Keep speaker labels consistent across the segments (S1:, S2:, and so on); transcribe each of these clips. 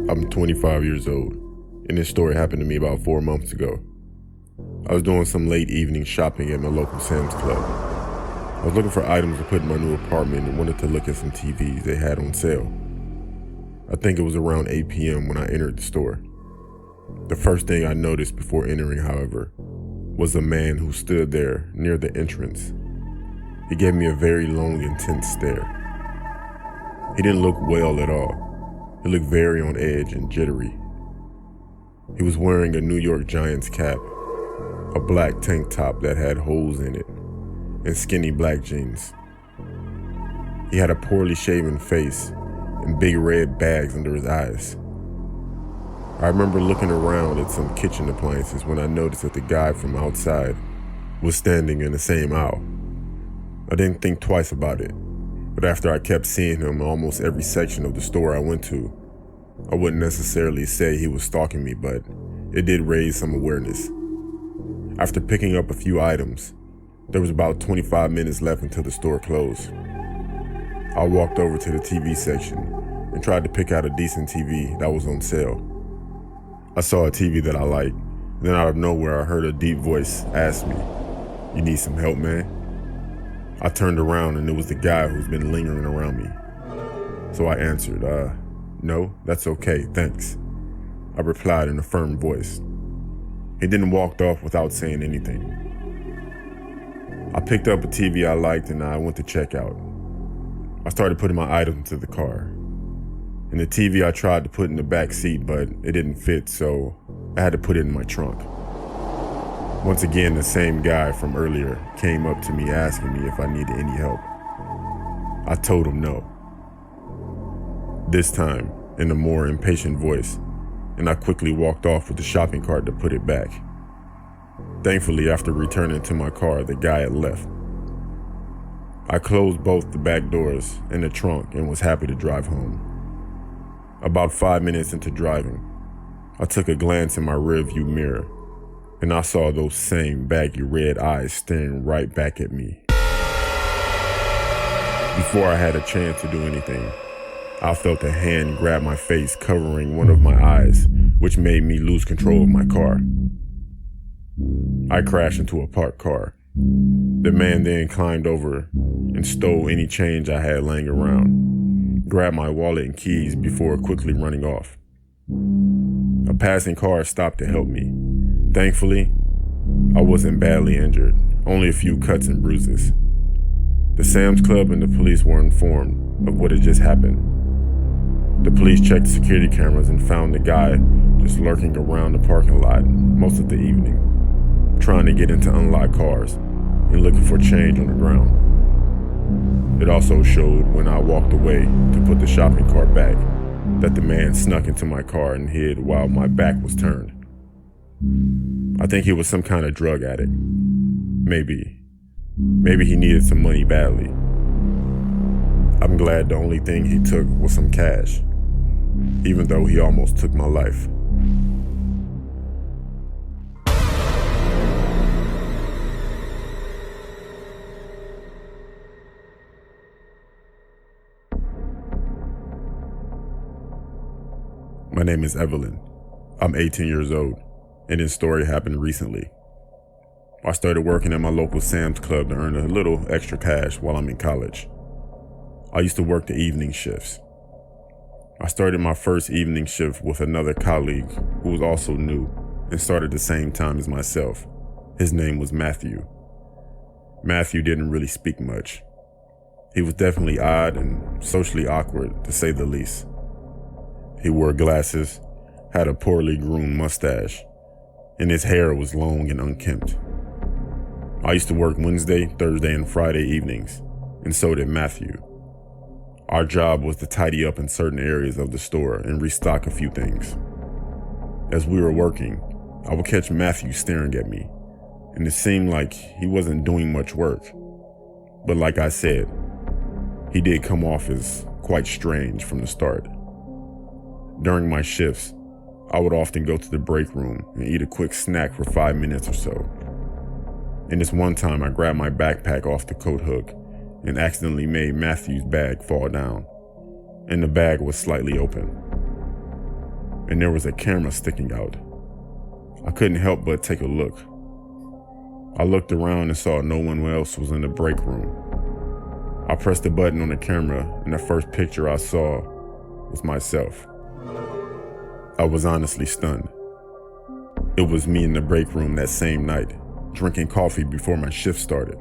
S1: I'm 25 years old, and this story happened to me about 4 months ago. I was doing some late evening shopping at my local Sam's Club. I was looking for items to put in my new apartment and wanted to look at some TVs they had on sale. I think it was around 8 p.m. when I entered the store. The first thing I noticed before entering, however, was a man who stood there near the entrance. He gave me a very long, intense stare. He didn't look well at all. He looked very on edge and jittery. He was wearing a New York Giants cap, a black tank top that had holes in it, and skinny black jeans. He had a poorly shaven face and big red bags under his eyes. I remember looking around at some kitchen appliances when I noticed that the guy from outside was standing in the same aisle. I didn't think twice about it, but after I kept seeing him in almost every section of the store I went to, I wouldn't necessarily say he was stalking me, but it did raise some awareness. After picking up a few items, there was about 25 minutes left until the store closed. I walked over to the TV section and tried to pick out a decent TV that was on sale. I saw a TV that I liked, and then out of nowhere I heard a deep voice ask me, "You need some help, man?" I turned around and it was the guy who's been lingering around me. So I answered, "No, that's okay, thanks." I replied in a firm voice. He then walked off without saying anything. I picked up a TV I liked and I went to check out. I started putting my items into the car. And the TV I tried to put in the back seat, but it didn't fit, so I had to put it in my trunk. Once again, the same guy from earlier came up to me asking me if I needed any help. I told him no. This time, in a more impatient voice, and I quickly walked off with the shopping cart to put it back. Thankfully, after returning to my car, the guy had left. I closed both the back doors and the trunk and was happy to drive home. About 5 minutes into driving, I took a glance in my rearview mirror, and I saw those same baggy red eyes staring right back at me. Before I had a chance to do anything, I felt a hand grab my face, covering one of my eyes, which made me lose control of my car. I crashed into a parked car. The man then climbed over and stole any change I had laying around, grabbed my wallet and keys before quickly running off. A passing car stopped to help me. Thankfully, I wasn't badly injured, only a few cuts and bruises. The Sam's Club and the police were informed of what had just happened. The police checked the security cameras and found the guy just lurking around the parking lot most of the evening, trying to get into unlocked cars and looking for change on the ground. It also showed when I walked away to put the shopping cart back that the man snuck into my car and hid while my back was turned. I think he was some kind of drug addict. Maybe he needed some money badly. I'm glad the only thing he took was some cash, even though he almost took my life. My name is Evelyn. I'm 18 years old, and this story happened recently. I started working at my local Sam's Club to earn a little extra cash while I'm in college. I used to work the evening shifts. I started my first evening shift with another colleague who was also new and started the same time as myself. His name was Matthew. Matthew didn't really speak much. He was definitely odd and socially awkward, to say the least. He wore glasses, had a poorly groomed mustache, and his hair was long and unkempt. I used to work Wednesday, Thursday, and Friday evenings, and so did Matthew. Our job was to tidy up in certain areas of the store and restock a few things. As we were working, I would catch Matthew staring at me, and it seemed like he wasn't doing much work. But like I said, he did come off as quite strange from the start. During my shifts, I would often go to the break room and eat a quick snack for 5 minutes or so. And this one time I grabbed my backpack off the coat hook and accidentally made Matthew's bag fall down, and the bag was slightly open. and there was a camera sticking out. I couldn't help but take a look. I looked around and saw no one else was in the break room. I pressed the button on the camera, and the first picture I saw was myself. I was honestly stunned. It was me in the break room that same night, drinking coffee before my shift started.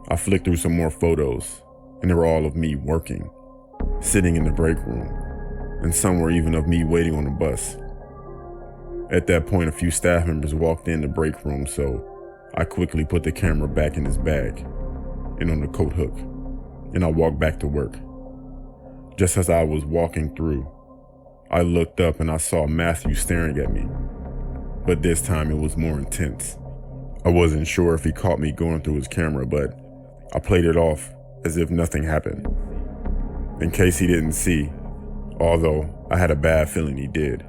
S1: I flicked through some more photos, and they were all of me working, sitting in the break room, and some were even of me waiting on the bus. At that point, a few staff members walked in the break room, so I quickly put the camera back in his bag and on the coat hook, and I walked back to work. Just as I was walking through, I looked up and I saw Matthew staring at me, but this time it was more intense. I wasn't sure if he caught me going through his camera, but I played it off as if nothing happened, in case he didn't see, although I had a bad feeling he did.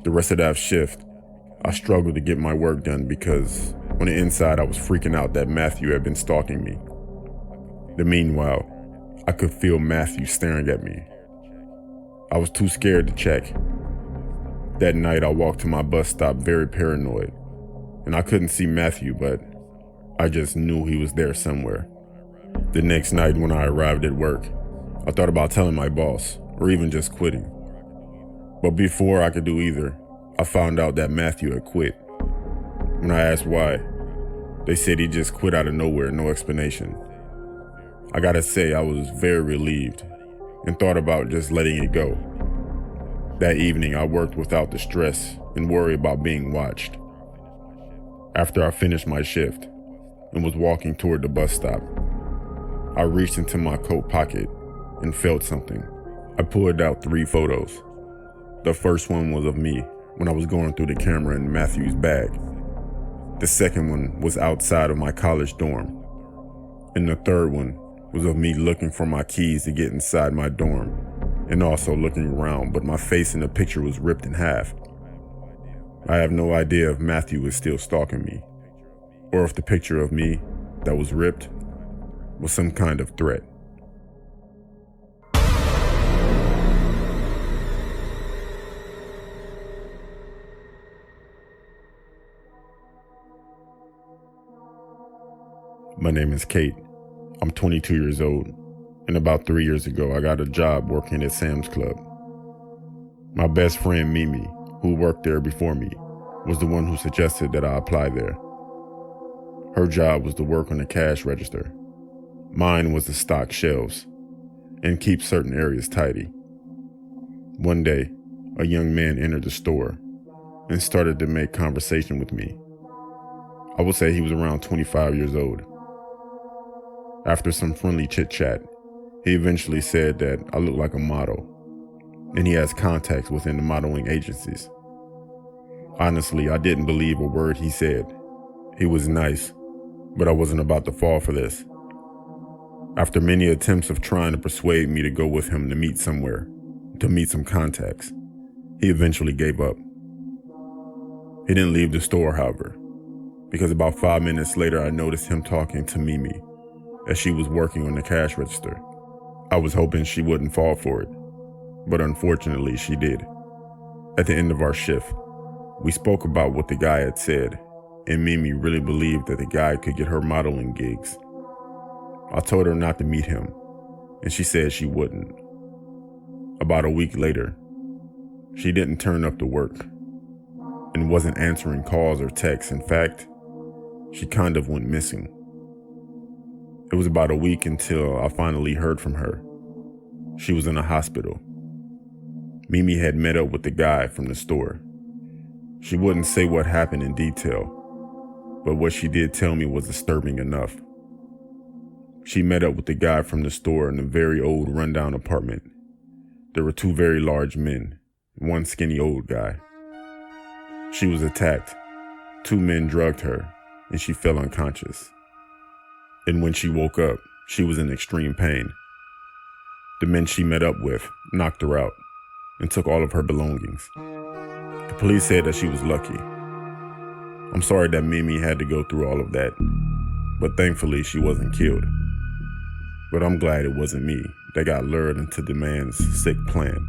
S1: The rest of that shift, I struggled to get my work done because on the inside I was freaking out that Matthew had been stalking me. Meanwhile, I could feel Matthew staring at me. I was too scared to check. That night I walked to my bus stop very paranoid, and I couldn't see Matthew, but I just knew he was there somewhere. The next night when I arrived at work, I thought about telling my boss, or even just quitting. But before I could do either, I found out that Matthew had quit. When I asked why, they said he just quit out of nowhere, no explanation. I gotta say, I was very relieved and thought about just letting it go. That evening, I worked without the stress and worry about being watched. After I finished my shift and was walking toward the bus stop, I reached into my coat pocket and felt something. I pulled out 3 photos. The first one was of me when I was going through the camera in Matthew's bag. The second one was outside of my college dorm. And the third one was of me looking for my keys to get inside my dorm, and also looking around, but my face in the picture was ripped in half. I have no idea if Matthew was still stalking me, or if the picture of me that was ripped was some kind of threat. My name is Kate. I'm 22 years old, and about 3 years ago, I got a job working at Sam's Club. My best friend, Mimi, who worked there before me, was the one who suggested that I apply there. Her job was to work on the cash register. Mine was to stock shelves and keep certain areas tidy. One day, a young man entered the store and started to make conversation with me. I would say he was around 25 years old. After some friendly chit-chat, he eventually said that I looked like a model, and he has contacts within the modeling agencies. Honestly, I didn't believe a word he said. He was nice, but I wasn't about to fall for this. After many attempts of trying to persuade me to go with him to meet somewhere, to meet some contacts, he eventually gave up. He didn't leave the store, however, because about 5 minutes later I noticed him talking to Mimi as she was working on the cash register. I was hoping she wouldn't fall for it, but unfortunately she did. At the end of our shift, we spoke about what the guy had said, and Mimi really believed that the guy could get her modeling gigs. I told her not to meet him, and she said she wouldn't. About a week later, she didn't turn up to work and wasn't answering calls or texts. In fact, she kind of went missing. It was about a week until I finally heard from her. She was in a hospital. Mimi had met up with the guy from the store. She wouldn't say what happened in detail, but what she did tell me was disturbing enough. She met up with the guy from the store in a very old rundown apartment. There were 2 very large men, 1 skinny old guy. She was attacked. 2 men drugged her, and she fell unconscious. And when she woke up, she was in extreme pain. The men she met up with knocked her out and took all of her belongings. The police said that she was lucky. I'm sorry that Mimi had to go through all of that, but thankfully she wasn't killed. But I'm glad it wasn't me that got lured into the man's sick plan.